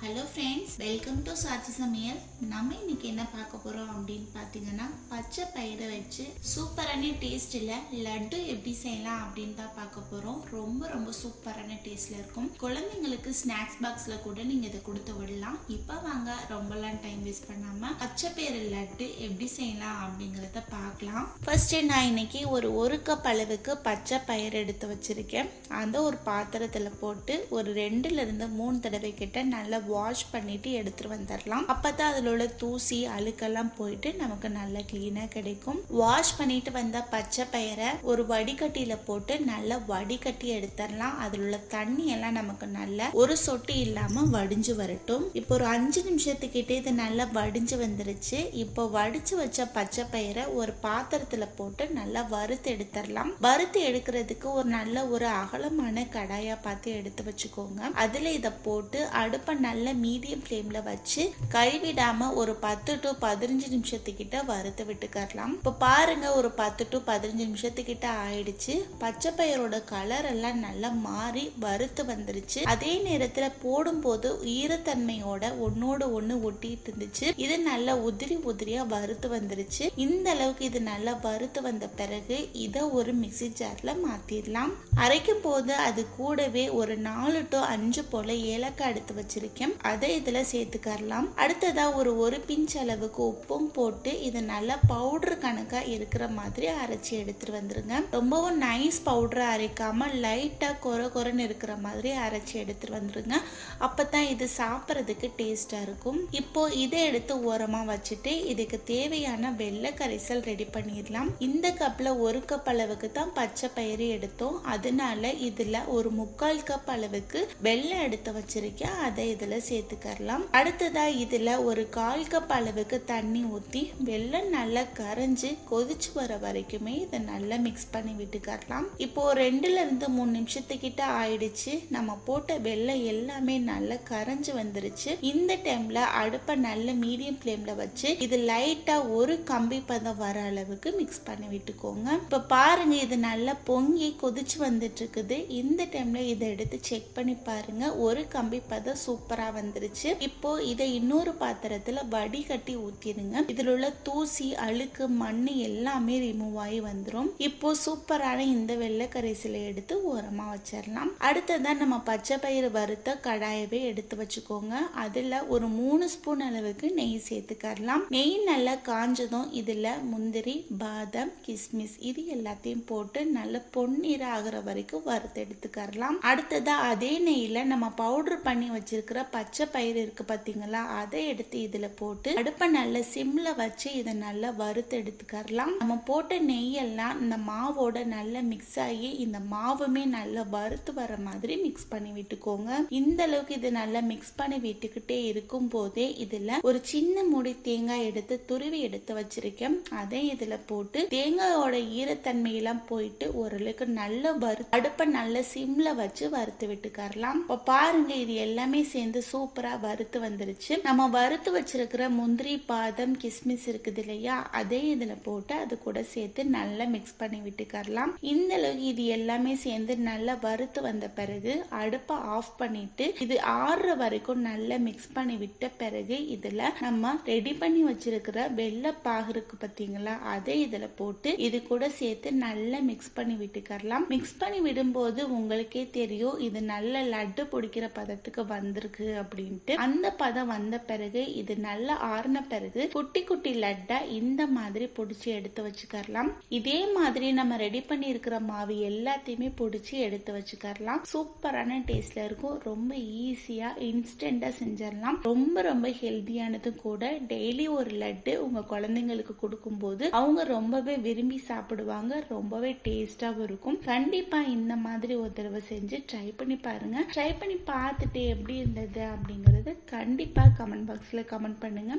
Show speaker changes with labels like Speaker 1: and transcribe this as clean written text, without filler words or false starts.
Speaker 1: Hello friends, welcome to சாட்சி சமையல். நம்ம இன்னைக்கு என்ன பார்க்க போகிறோம் அப்படின்னு பார்த்தீங்கன்னா, பச்சை பயிரை வச்சு சூப்பரான டேஸ்ட்டில் லட்டு எப்படி செய்யலாம் அப்படின்னு தான் பார்க்க போகிறோம். ரொம்ப ரொம்ப சூப்பரான டேஸ்ட்டில் இருக்கும். குழந்தைங்களுக்கு ஸ்நாக்ஸ் பாக்ஸில் கூட நீங்கள் இதை கொடுத்து விடலாம். இப்போ வாங்க, ரொம்பலாம் டைம் வேஸ்ட் பண்ணாமல் பச்சை பயிறு லட்டு எப்படி செய்யலாம் அப்படிங்கிறத பார்க்கலாம். ஃபர்ஸ்ட்டு நான் இன்னைக்கு ஒரு கப் அளவுக்கு பச்சை பயிர் எடுத்து வச்சுருக்கேன். அந்த ஒரு பாத்திரத்தில் போட்டு ஒரு 2லிருந்து 3 தடவை கிட்ட நல்லா வாஷ் பண்ணிட்டு எடுத்துட்டு வந்துடலாம். அப்பதான் அதில் உள்ள தூசி அழுக்கெல்லாம் போயிட்டு நமக்கு நல்லா கிளீனா கிடைக்கும். வாஷ் பண்ணிட்டு வந்த பச்சை பயிரை ஒரு வடிகட்டியில போட்டு நல்லா வடிகட்டி எடுத்துடலாம். அதில் உள்ள தண்ணி எல்லாம் நமக்கு நல்லா ஒரு சொட்டு இல்லாம வடிஞ்சு வரட்டும். இப்போ ஒரு 5 நிமிஷத்துக்கிட்டே இது நல்லா வடிஞ்சு வந்துருச்சு. இப்போ வடிச்சு வச்ச பச்சை பயிரை ஒரு பாத்திரத்துல போட்டு நல்லா வறுத்து எடுத்துடலாம். வறுத்து எடுக்கிறதுக்கு ஒரு அகலமான கடாயா பார்த்து எடுத்து வச்சுக்கோங்க. அதுல இதை போட்டு அடுப்பை நல்ல மீடியம் ஃப்ளேம்ல வச்சு கைவிடாம ஒரு 10 to 15 நிமிஷத்துக்கிட்ட வறுத்து விட்டுக்கலாம். இப்போ பாருங்க, ஒரு 10 to 15 நிமிஷத்துக்கிட்ட ஆயிடுச்சு. பச்சை பயிரோட கலர் எல்லாம் நல்லா மாறி வறுத்து வந்துருச்சு. அதே நேரத்துல போடும்போது ஈரத்தன்மையோட ஒன்னோட ஒண்ணு ஒட்டிட்டு இருந்துச்சு. இது நல்லா உதிரியா வறுத்து வந்துருச்சு. இந்த அளவுக்கு இது நல்லா வறுத்து வந்த பிறகு இதை ஒரு மிக்ஸி ஜார்ல மாத்திடலாம். அரைக்கும் போது அது கூடவே ஒரு 4 to 5 போல ஏலக்காய் எடுத்து வச்சிருக்கேன். அதை இதுல சேர்த்துக்கலாம். அடுத்ததா ஒரு பிஞ்ச் அளவுக்கு உப்பும் போட்டு இது நல்லா பவுடர் கணக்கா இருக்கிற மாதிரி அரைச்சி எடுத்துட்டு வந்துருங்க. ரொம்பவும் நைஸ் பவுடரா அரைக்காம லைட்டா கொரன்னு இருக்கிற மாதிரி அரைச்சி எடுத்துட்டு வந்துருங்க. அப்பதான் இது சாப்பிட்றதுக்கு டேஸ்டா இருக்கும். இப்போ இதை எடுத்து ஓரமா வச்சுட்டு இதுக்கு தேவையான வெள்ளை கரைசல் ரெடி பண்ணிடலாம். இந்த கப்ல 1 கப் அளவுக்கு தான் பச்சை பயிறு எடுத்தோம். அதனால இதுல ஒரு 3/4 கப் அளவுக்கு வெள்ளம் எடுத்து வச்சிருக்கேன். அதை இதுல சேர்த்துக்கலாம். அடுத்ததா இதுல ஒரு 1/4 கப் அளவுக்கு தண்ணி ஊத்தி வெள்ளம் நல்லா கரைஞ்சு கொதிச்சு வர வரைக்குமே இதை நல்லா மிக்ஸ் பண்ணி விட்டுக்கலாம். இப்போ 2லிருந்து 3 நிமிஷத்துக்கிட்ட ஆயிடுச்சு. நம்ம போட்ட வெள்ளம் எல்லாமே நல்லா கரைஞ்சு வந்துருச்சு. இந்த டைம்ல அடுப்பை நல்ல மீடியம் ஃப்ளேம்ல வச்சு இது லைட்டா ஒரு கம்பி பதம் வர அளவுக்கு மிக்ஸ் பண்ணி விட்டுக்கோங்க. இப்ப பாருங்க, இது நல்லா பொங்கி கொதிச்சு வந்துட்டு இருக்குது. இந்த டைம்ல இதை எடுத்து செக் பண்ணி பாருங்க, ஒரு கம்பி பதம் சூப்பரா வந்துருச்சு. இப்போ இதை இன்னொரு பாத்திரத்துல வடிகட்டி ஊத்திடுங்க. இதுல உள்ள தூசி அழுக்கு மண்ணு எல்லாமே ரிமூவ் ஆகி வந்துடும். இப்போ சூப்பரான இந்த வெள்ளை கரைசலை எடுத்து ஓரமா வச்சிடலாம். அடுத்ததான் நம்ம பச்சை பயிறு வறுத்த கடாயவே எடுத்து வச்சுக்கோங்க. அதுல ஒரு 3 ஸ்பூன் அளவுக்கு நெய் சேர்த்துக்கலாம். நெய் நல்லா காஞ்சதும் இதுல முந்திரி, பாதாம், கிஸ்மிஸ் இது எல்லாத்தையும் போட்டு நல்ல பொன்னிற ஆகிற வரைக்கும் வறுத்து எடுத்துக்கலாம். அடுத்ததா அதே நெய்ல நம்ம பவுடர் பண்ணி வச்சிருக்கிற பச்சை பயிறு இருக்கு பாத்தீங்களா, அதை எடுத்து இதுல போட்டு அடுப்பை நல்ல சிம்ல வச்சு இதை நல்லா வறுத்து எடுத்துக்கலாம். நம்ம போட்ட நெய் எல்லாம் இந்த மாவோட நல்லா மிக்ஸ் ஆகி இந்த மாவுமே நல்லா வறுத்து வர மாதிரி மிக்ஸ் பண்ணி விட்டுக்கோங்க. இந்த அளவுக்கு இது நல்லா மிக்ஸ் பண்ணி விட்டுக்கிட்டே இருக்கும் போதே இதுல ஒரு சின்ன மூடி தேங்காய் எடுத்து துருவி எடுத்து வச்சிருக்கேன். அதை இதுல போட்டு தேங்காயோட ஈரத்தன்மையெல்லாம் போயிட்டு ஓரளவுக்கு நல்லா அடுப்பை நல்ல சிம்ல வச்சு வறுத்து விட்டுக்கலாம். இப்ப பாருங்க, இது எல்லாமே சேர்ந்து சூப்பரா வறுத்து வந்துருச்சு. நம்ம வறுத்து வச்சிருக்கிற முந்திரி, பாதாம், கிஸ்மிஸ் இருக்குது இல்லையா, அதே இதுல போட்டு அது கூட சேர்த்து நல்லா மிக்ஸ் பண்ணி விட்டுக்கலாம். இந்த அளவுக்கு இது எல்லாமே சேர்ந்து நல்லா வறுத்து வந்த பிறகு அடுப்பை ஆஃப் பண்ணிட்டு இது ஆறுற வரைக்கும் நல்லா மிக்ஸ் பண்ணி விட்ட பிறகு இதுல நம்ம ரெடி பண்ணி வச்சிருக்கிற வெள்ளை பாகு இருக்கு பாத்தீங்களா, அதை இதுல போட்டு இது கூட சேர்த்து நல்லா மிக்ஸ் பண்ணி விட்டுக்கலாம். மிக்ஸ் பண்ணி விடும்போது உங்களுக்கே தெரியும் இது நல்ல லட்டு பிடிக்கிற பதத்துக்கு வந்திருக்கு அப்படின்ட்டு. அந்த பதம் வந்த பிறகு இது நல்லா ஆறின பிறகு குட்டி குட்டி லட்டா இந்த மாதிரி பொடிச்சு எடுத்து வச்சுக்கலாம். இதே மாதிரி நம்ம ரெடி பண்ணி இருக்கிற மாவு எல்லாத்தையுமே பொடிச்சு எடுத்து வச்சுக்கலாம். சூப்பரான டேஸ்ட்ல இருக்கும். ரொம்ப ஈஸியா இன்ஸ்டன்டா செஞ்சிடலாம். ரொம்ப ரொம்ப ஹெல்தியானது கூட. டெய்லி ஒரு லட்டு உங்க குழந்தைங்களுக்கு கொடுக்கும் போது அவங்க ரொம்பவே விரும்பி சாப்பிடுவாங்க. ரொம்பவே டேஸ்டாவும் இருக்கும். கண்டிப்பா இந்த மாதிரி ஒரு தடவை செஞ்சு ட்ரை பண்ணி பாருங்க. ட்ரை பண்ணி பார்த்துட்டு எப்படி இருந்தது அப்படிங்கறது கண்டிப்பா கமெண்ட் பாக்ஸ்ல கமெண்ட் பண்ணுங்க.